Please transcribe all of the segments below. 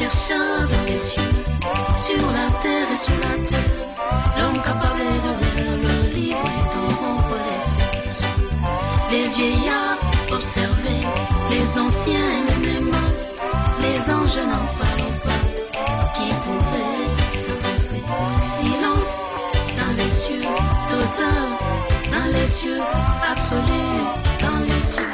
chercha dans les cieux, sur la terre et sur la terre, l'homme capable d'ouvrir le livre et de rompre les scellés. Les vieillards observaient, les anciens aimaient, les anges n'en parlent pas, qui pouvaient s'avancer. Silence dans les cieux, total dans les cieux, absolu dans les cieux.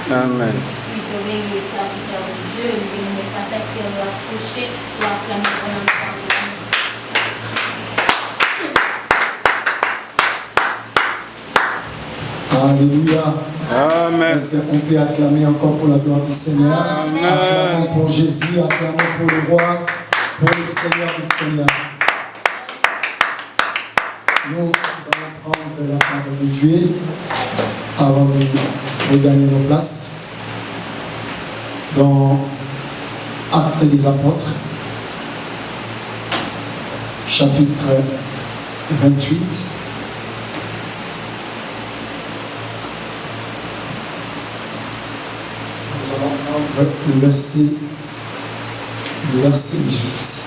Amen. Nous te bénissons, serviteur de Dieu, nous bénissons ta tête qui est approchée, pour acclamer ton nom. Alléluia. Amen. Est-ce qu'on peut acclamer encore pour la gloire du Seigneur? Amen. Acclamons pour Jésus, acclamons pour le roi, pour le Seigneur du Seigneur. Nous allons prendre la parole de Dieu avant de regagner nos places dans Actes des Apôtres, chapitre 28. Nous allons prendre le verset 18.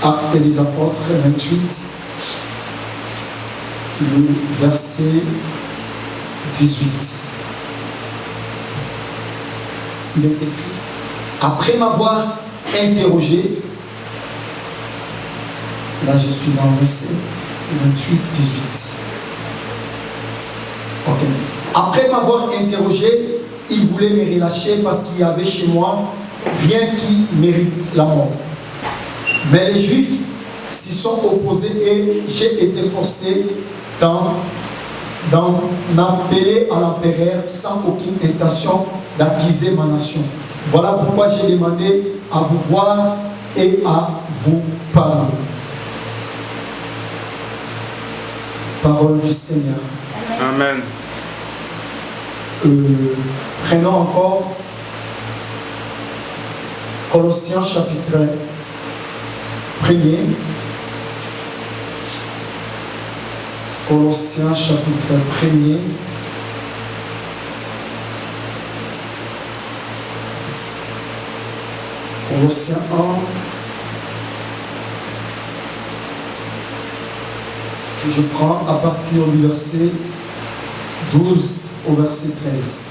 Actes des Apôtres 28, le verset 18. Il est écrit: après m'avoir interrogé, là je suis dans le verset 28, 18. Ok. Après m'avoir interrogé, il voulait me relâcher parce qu'il y avait chez moi rien qui mérite la mort. Mais les Juifs s'y sont opposés et j'ai été forcé d'en appeler à l'empereur sans aucune intention d'accuser ma nation. Voilà pourquoi j'ai demandé à vous voir et à vous parler. Parole du Seigneur. Amen. Prenons encore Colossiens chapitre 1er. Colossiens chapitre 1er. Colossiens 1. Je prends à partir du verset 12 au verset 13.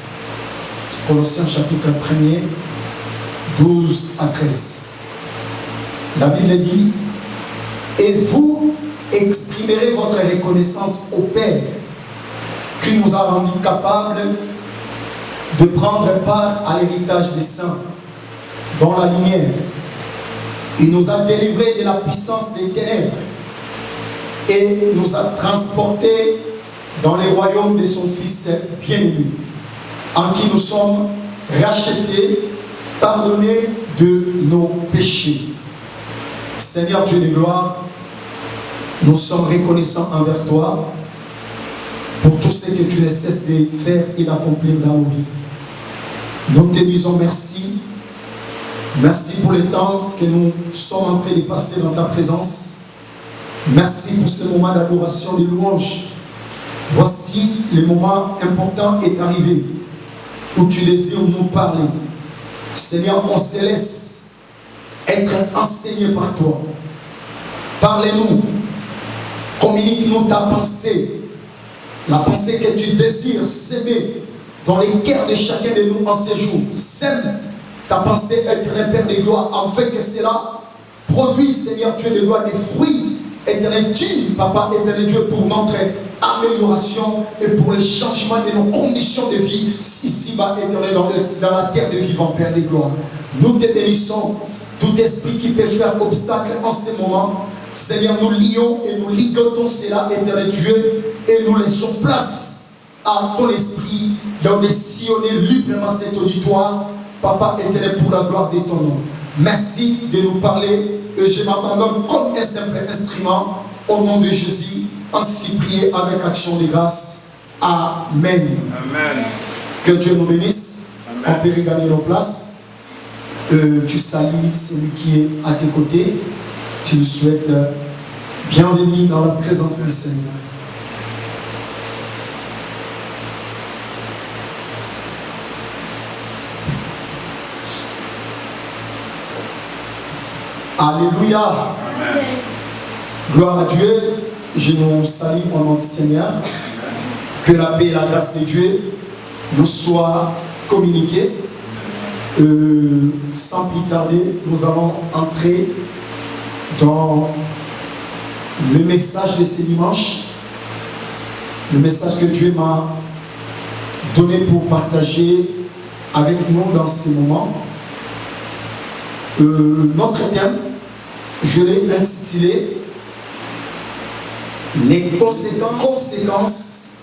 Colossiens chapitre 1er, 12 à 13. La Bible dit: et vous exprimerez votre reconnaissance au Père qui nous a rendus capables de prendre part à l'héritage des saints dans la lumière. Il nous a délivrés de la puissance des ténèbres et nous a transportés dans les royaumes de son Fils bien-aimé, en qui nous sommes rachetés, pardonnés de nos péchés. Seigneur Dieu de gloire, nous sommes reconnaissants envers toi pour tout ce que tu ne cesses de faire et d'accomplir dans nos vies. Nous te disons merci. Merci pour le temps que nous sommes en train de passer dans ta présence. Merci pour ce moment d'adoration, de louange. Voici le moment important est arrivé où tu désires nous parler. Seigneur, on se laisse être enseigné par toi. Parlez-nous. Communique-nous ta pensée. La pensée que tu désires s'aimer dans les cœurs de chacun de nous en ces jours. Sème ta pensée, éternel Père de gloire, afin que cela produise, Seigneur Dieu de gloire, des fruits, éternel Dieu, Papa, éternel Dieu, pour notre amélioration et pour le changement de nos conditions de vie ici-bas, éternel, dans la terre de vivant, Père de gloire. Nous te bénissons. Tout esprit qui peut faire obstacle en ce moment, Seigneur, nous lions et nous ligotons cela, éternel Dieu, et nous laissons place à ton esprit de sillonner librement cet auditoire, Papa éternel, pour la gloire de ton nom. Merci de nous parler et je m'abandonne comme un simple instrument au nom de Jésus, ainsi prié avec action de grâce. Amen. Amen. Que Dieu nous bénisse. Amen. On peut regagner nos places. Tu salues celui qui est à tes côtés. Tu nous souhaites bienvenue dans la présence du Seigneur. Alléluia. Amen. Gloire à Dieu. Je nous salue au nom du Seigneur. Que la paix et la grâce de Dieu nous soient communiquées. Sans plus tarder, nous allons entrer dans le message de ce dimanche. Le message que Dieu m'a donné pour partager avec nous dans ces moments. Notre thème, je l'ai intitulé les conséquences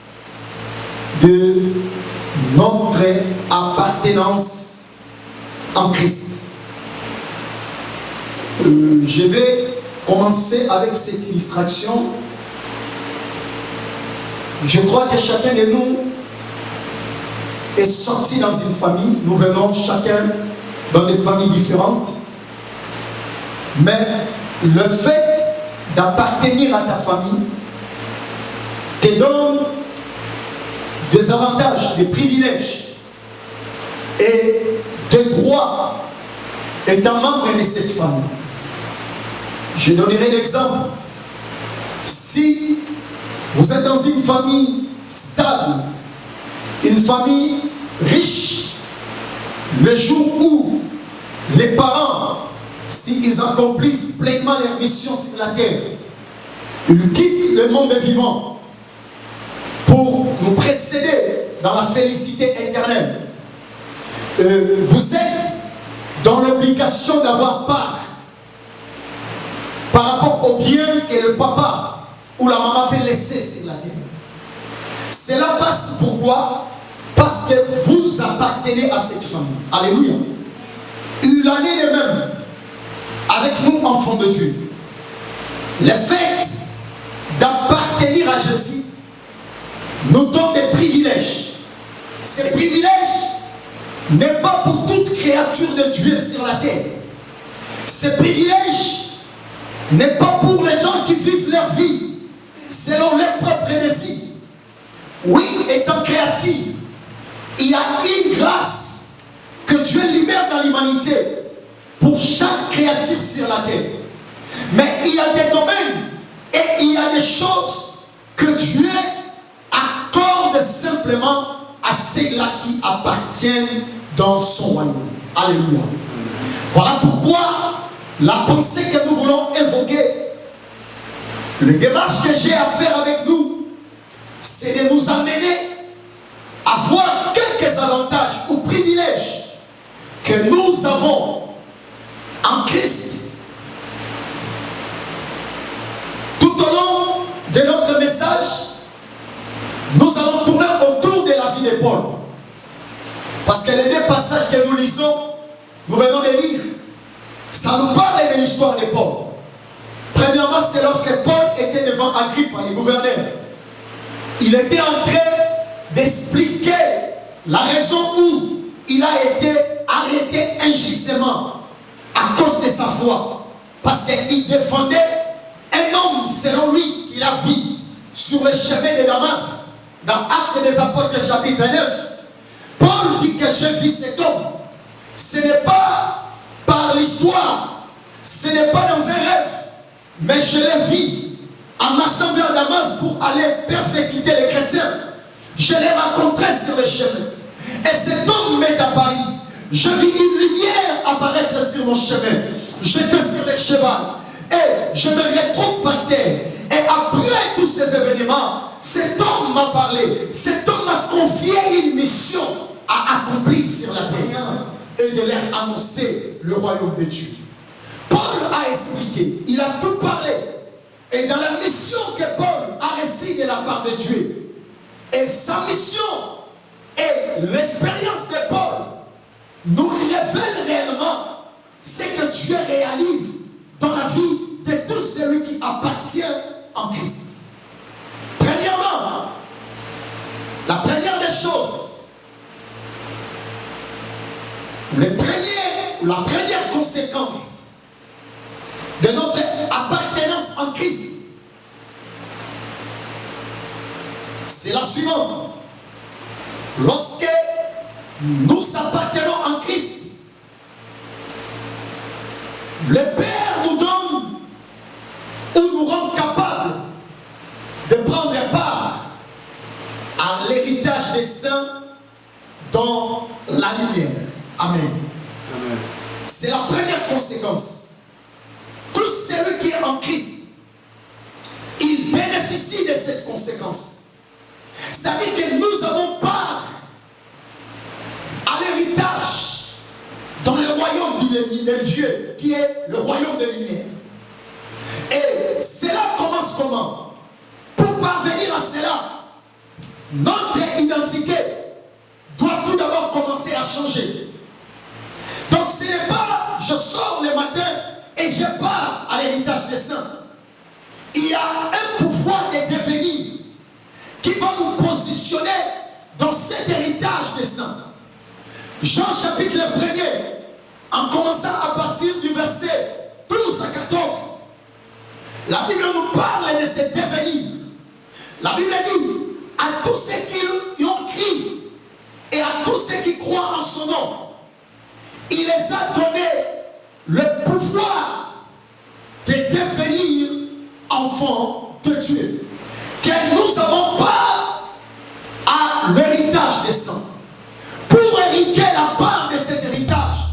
de notre appartenance en Christ. Je vais commencer avec cette illustration. Je crois que chacun de nous est sorti dans une famille. Nous venons chacun dans des familles différentes. Mais le fait d'appartenir à ta famille te donne des avantages, des privilèges et des droits étant membre de cette famille. Je donnerai l'exemple. Si vous êtes dans une famille stable, une famille riche, le jour où les parents, s'ils accomplissent pleinement leur mission sur la terre, ils quittent le monde des vivants pour nous précéder dans la félicité éternelle. Vous êtes dans l'obligation d'avoir part par rapport au bien que le papa ou la maman peut laisser sur la terre. Cela passe pourquoi? Parce que vous appartenez à cette famille. Alléluia. Il en est le même avec nous, enfants de Dieu. Le fait d'appartenir à Jésus nous donne des privilèges. Ces privilèges n'est pas pour toute créature de Dieu sur la terre. Ces privilèges n'est pas pour les gens qui vivent leur vie selon leurs propres désirs. Oui, étant créatif, il y a une grâce que Dieu libère dans l'humanité pour chaque créature sur la terre. Mais il y a des domaines et il y a des choses que Dieu accorde simplement à ceux-là qui appartiennent dans son royaume. Alléluia. Voilà pourquoi la pensée que nous voulons évoquer, le démarche que j'ai à faire avec nous, c'est de nous amener à voir quelques avantages ou privilèges que nous avons en Christ. Tout au long de notre message, nous allons tourner autour de la vie de Paul. Parce que les deux passages que nous lisons, nous venons de lire, ça nous parle de l'histoire de Paul. Premièrement, c'est lorsque Paul était devant Agrippa, le gouverneur. Il était en train d'expliquer la raison où il a été arrêté injustement à cause de sa foi. Parce qu'il défendait un homme, selon lui, qu'il a vu sur le chemin de Damas, dans Actes des Apôtres, chapitre 9. Paul dit que j'ai vu cet homme. Ce n'est pas par l'histoire, ce n'est pas dans un rêve, mais je l'ai vu en marchant vers Damas pour aller persécuter les chrétiens. Je l'ai rencontré sur le chemin. Et cet homme m'est apparu. Je vis une lumière apparaître sur mon chemin. J'étais sur le cheval. Et je me retrouve par terre. Et après tous ces événements, cet homme m'a parlé. Cet homme m'a confié une mission à accomplir sur la terre et de leur annoncer le royaume de Dieu. Paul a expliqué, il a tout parlé. Et dans la mission que Paul a reçue de la part de Dieu, et sa mission et l'expérience de Paul nous révèlent réellement ce que Dieu réalise dans la vie de tout celui qui appartient en Christ. Premièrement, la première des choses, la première conséquence de notre appartenance en Christ, c'est la suivante. Lorsque nous appartenons en Christ, le Père nous donne ou nous rend capable de prendre part à l'héritage des saints dans la lumière. Amen. Amen. C'est la première conséquence. Tout celui qui est en Christ, il bénéficie de cette conséquence. C'est-à-dire que nous avons part à l'héritage dans le royaume de Dieu, qui est le royaume de lumière. Et cela commence comment? Pour parvenir à cela, notre identité doit changer. Donc ce n'est pas je sors le matin et je pars à l'héritage des saints. Il y a un pouvoir de devenir qui va nous positionner dans cet héritage des saints. Jean chapitre 1er, en commençant à partir du verset 12 à 14, la Bible nous parle de ce devenir. La Bible dit à tous ceux qui ont cru et à tous ceux qui croient en son nom, il les a donné le pouvoir de devenir enfants de Dieu. Que nous avons part à l'héritage des saints. Pour hériter la part de cet héritage,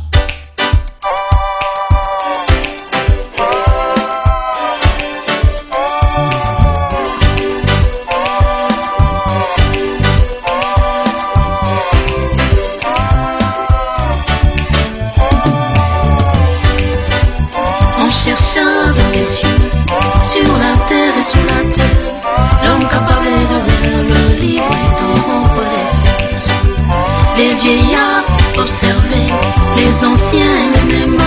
On chercha dans les cieux, sur la terre et sur la terre, l'homme capable d'ouvrir le livre et de rompre les scellés. Les vieillards observaient, les anciens aimaient